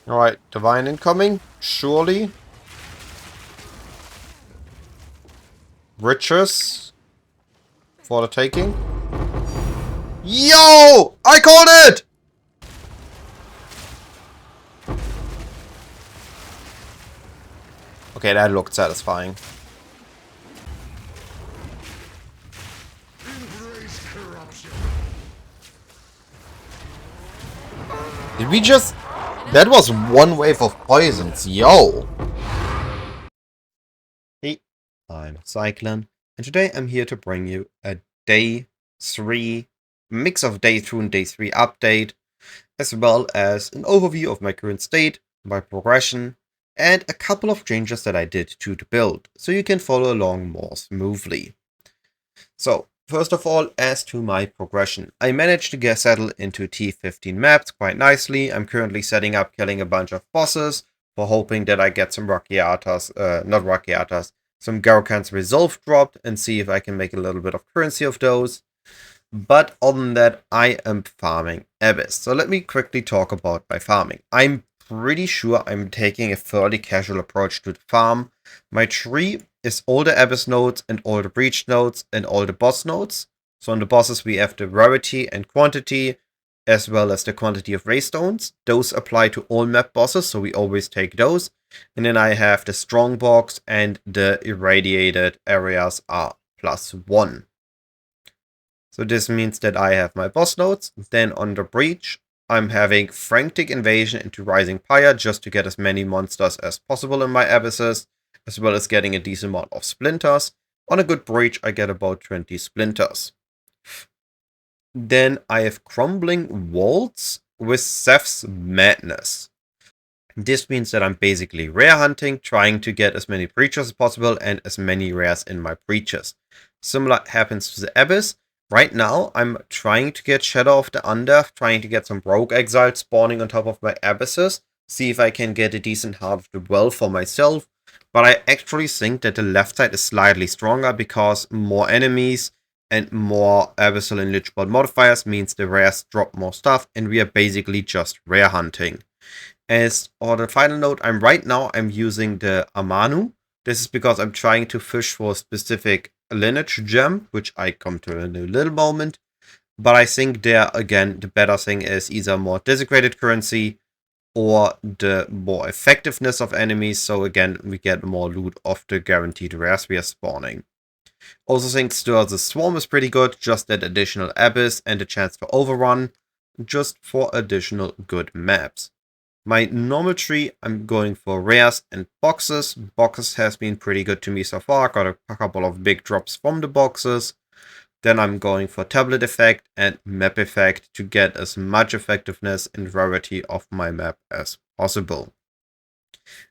Alright, divine incoming, surely. Riches for the taking. Yo! I called it! Okay, that looked satisfying. Did we just... That was one wave of poisons, yo! Hey, I'm Cyclone, and today I'm here to bring you a Day 3, mix of Day 2 and Day 3 update, as well as an overview of my current state, my progression, and a couple of changes that I did to the build, so you can follow along more smoothly. So, first of all, as to my progression, I managed to get settled into T15 maps quite nicely. I'm currently setting up killing a bunch of bosses for hoping that I get some some Garokhan's Resolve dropped and see if I can make a little bit of currency of those. But other than that, I am farming Abyss. So let me quickly talk about my farming. I'm pretty sure I'm taking a fairly casual approach to the farm. My tree is all the Abyss nodes and all the Breach nodes and all the boss nodes. So on the bosses we have the rarity and quantity, as well as the quantity of ray stones. Those apply to all map bosses, so we always take those. And then I have the strong box and the irradiated areas are +1. So this means that I have my boss nodes. Then on the breach, I'm having frantic invasion into Rising Pyre just to get as many monsters as possible in my abysses, as well as getting a decent amount of splinters. On a good breach, I get about 20 splinters. Then I have Crumbling Walls with Xeth's Madness. This means that I'm basically rare hunting, trying to get as many breaches as possible and as many rares in my breaches. Similar happens to the Abyss. Right now, I'm trying to get Shadow of the Undeath, trying to get some Rogue Exiles spawning on top of my Abysses, see if I can get a decent Heart of the Well for myself. But I actually think that the left side is slightly stronger because more enemies and more Abyssal and Lichhunter modifiers means the rares drop more stuff and we are basically just rare hunting. As for the final note, I'm using the Amanu. This is because I'm trying to fish for a specific lineage gem, which I come to in a little moment. But I think there, again, the better thing is either more desecrated currency or the more effectiveness of enemies. So again, we get more loot of the guaranteed rares we are spawning. Also think Stir the Swarm is pretty good, just that additional Abyss and a chance to overrun, just for additional good maps. My normal tree, I'm going for rares and boxes. Boxes has been pretty good to me so far. Got a couple of big drops from the boxes. Then I'm going for tablet effect and map effect to get as much effectiveness and rarity of my map as possible.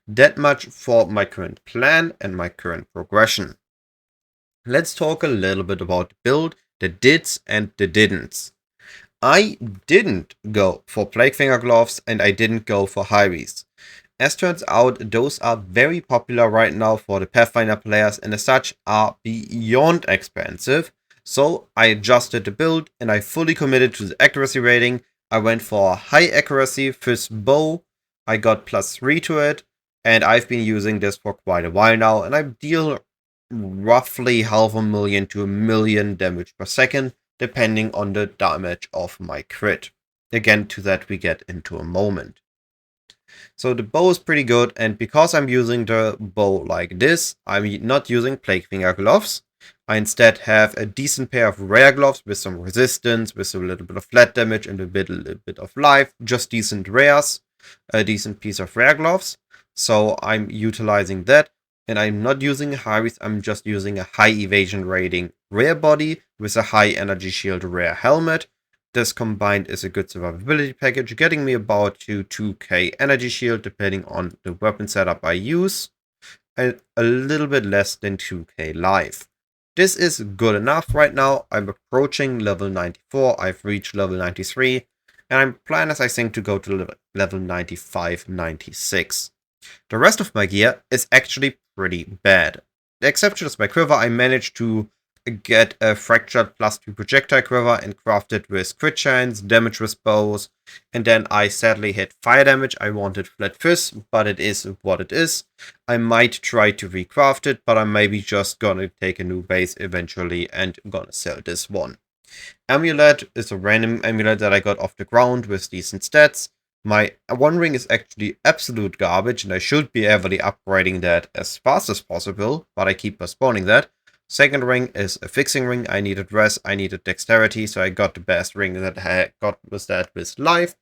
That much for my current plan and my current progression. Let's talk a little bit about the build, the dids and the didn'ts. I didn't go for Plaguefinger gloves and I didn't go for Hyries. As turns out, those are very popular right now for the Pathfinder players and as such are beyond expensive. So I adjusted the build and I fully committed to the accuracy rating. I went for a high accuracy fist bow. I got +3 to it and I've been using this for quite a while now and I deal roughly 500,000 to 1 million damage per second, depending on the damage of my crit. Again, to that we get into a moment. So the bow is pretty good, and because I'm using the bow like this, I'm not using Plaguefinger gloves. I instead have a decent pair of rare gloves with some resistance, with a little bit of flat damage and a little bit of life, just decent rares, a decent piece of rare gloves. So I'm utilizing that. And I'm not using a high risk, I'm just using a high evasion rating rare body with a high energy shield rare helmet. This combined is a good survivability package, getting me about to 2k energy shield depending on the weapon setup I use, and a little bit less than 2k life. This is good enough right now. I'm approaching level 94, I've reached level 93, and I'm planning, I think, to go to level 95, 96. The rest of my gear is actually pretty bad. The exception is my quiver. I managed to get a fractured +2 projectile quiver and craft it with crit chance, damage with bows, and then I sadly hit fire damage. I wanted flat fist, but it is what it is. I might try to recraft it, but I'm maybe just gonna take a new base eventually and gonna sell this one. Amulet is a random amulet that I got off the ground with decent stats. My one ring is actually absolute garbage, and I should be heavily upgrading that as fast as possible, but I keep postponing that. Second ring is a fixing ring. I needed res, I needed dexterity, so I got the best ring that I got with that with life.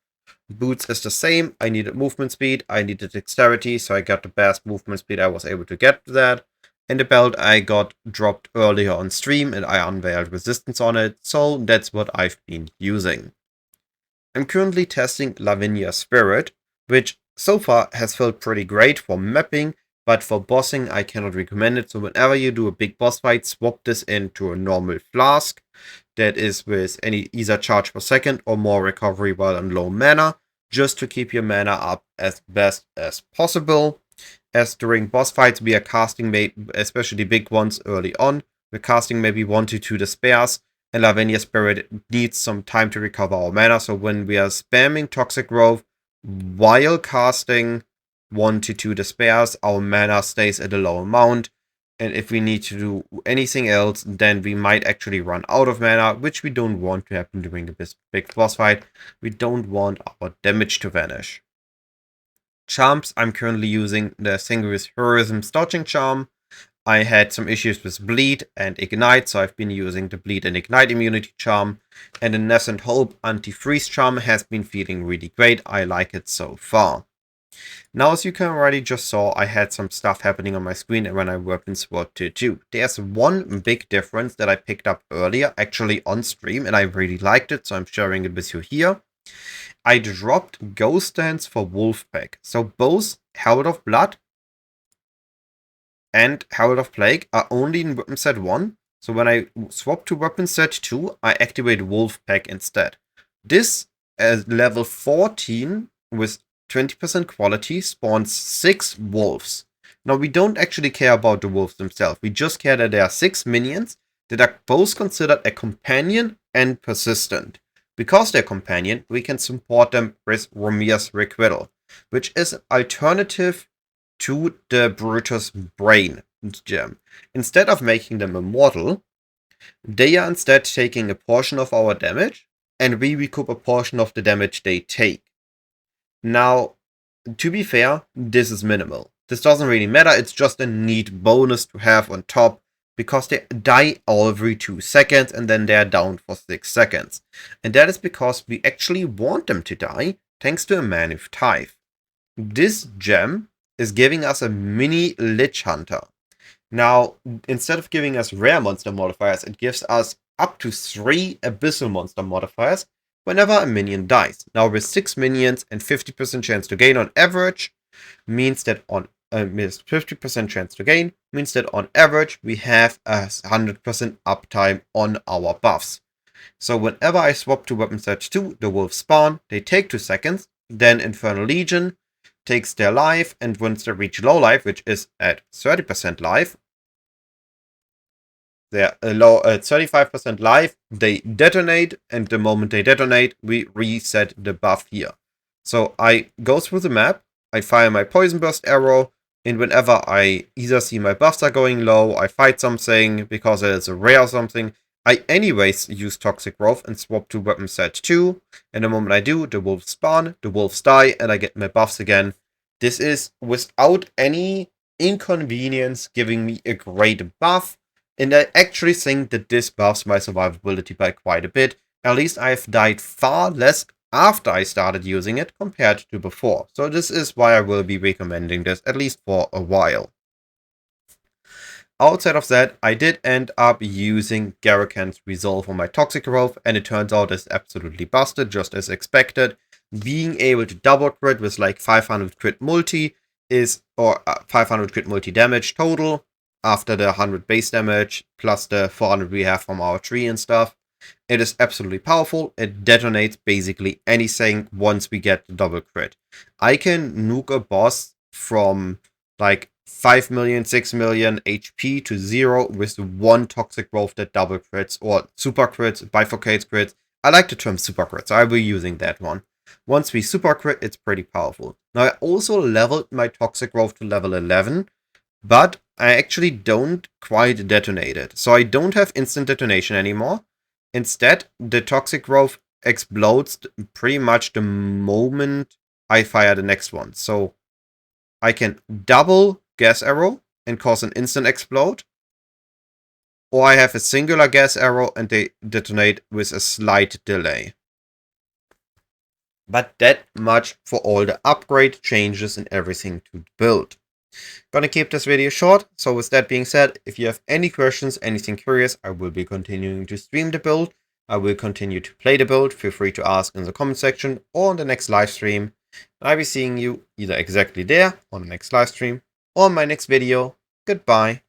Boots is the same. I needed movement speed, I needed dexterity, so I got the best movement speed I was able to get to that. And the belt I got dropped earlier on stream, and I unveiled resistance on it, so that's what I've been using. I'm currently testing Lavinia's Spirit, which so far has felt pretty great for mapping, but for bossing I cannot recommend it, so whenever you do a big boss fight, swap this into a normal flask that is with any either charge per second or more recovery while on low mana, just to keep your mana up as best as possible. As during boss fights we are casting, especially big ones early on, we're casting maybe 1 to 2 despairs, and Lavinia's Spirit needs some time to recover our mana, so when we are spamming Toxic Growth while casting 1 to 2 despairs, our mana stays at a low amount, and if we need to do anything else, then we might actually run out of mana, which we don't want to happen during a big boss fight. We don't want our damage to vanish. Charms, I'm currently using the Singular's Heroism Stouching Charm. I had some issues with Bleed and Ignite, so I've been using the Bleed and Ignite immunity charm. And the Nascent Hope Anti-Freeze charm has been feeling really great. I like it so far. Now, as you can already just saw, I had some stuff happening on my screen when I worked in SWAT Tier 2. There's one big difference that I picked up earlier, actually on stream, and I really liked it, so I'm sharing it with you here. I dropped Ghost Dance for Wolfpack. So both Herald of Blood and Herald of Plague are only in weapon set 1. So when I swap to weapon set 2, I activate Wolfpack instead. This level 14 with 20% quality spawns 6 wolves. Now we don't actually care about the wolves themselves. We just care that there are 6 minions that are both considered a companion and persistent. Because they're companion, we can support them with Romir's Requital, which is an alternative to the Brutus Brain gem. Instead of making them immortal, they are instead taking a portion of our damage, and we recoup a portion of the damage they take. Now, to be fair, this is minimal. This doesn't really matter, it's just a neat bonus to have on top, because they die every 2 seconds and then they're down for 6 seconds. And that is because we actually want them to die, thanks to a Manif Tithe. This gem is giving us a mini Lichhunter. Now, instead of giving us rare monster modifiers, it gives us up to 3 abyssal monster modifiers whenever a minion dies. Now, with 6 minions and 50% chance to gain on average, means that on 50% chance to gain, means that on average we have a 100% uptime on our buffs. So whenever I swap to weapon set 2, the wolves spawn, they take 2 seconds, then Infernal Legion takes their life, and once they reach low life, which is at 30% life, they're low at 35% life, they detonate, and the moment they detonate, we reset the buff here. So I go through the map, I fire my Poison Burst arrow, and whenever I either see my buffs are going low, I fight something because it's a rare or something, I anyways use Toxic Growth and swap to weapon set 2, and the moment I do, the wolves spawn, the wolves die, and I get my buffs again. This is without any inconvenience giving me a great buff, and I actually think that this buffs my survivability by quite a bit. At least I've died far less after I started using it compared to before. So this is why I will be recommending this, at least for a while. Outside of that, I did end up using Garakan's Resolve on my Toxic Growth, and it turns out it's absolutely busted, just as expected. Being able to double crit with like 500 crit multi is, or 500 crit multi damage total, after the 100 base damage, plus the 400 we have from our tree and stuff. It is absolutely powerful. It detonates basically anything once we get the double crit. I can nuke a boss from like 5 million, 6 million HP to 0 with 1 toxic growth that double crits or super crits, bifurcates crits. I like the term super crits, so I will be using that one. Once we super crit, it's pretty powerful. Now I also leveled my toxic growth to level 11, but I actually don't quite detonate it. So I don't have instant detonation anymore. Instead, the toxic growth explodes pretty much the moment I fire the next one. So I can double gas arrow and cause an instant explode, or I have a singular gas arrow and they detonate with a slight delay. But that much for all the upgrade changes and everything to build. Gonna keep this video short, so with that being said, if you have any questions, anything curious, I will be continuing to stream the build. I will continue to play the build. Feel free to ask in the comment section or on the next live stream. I'll be seeing you either exactly there on the next live stream or in my next video. Goodbye.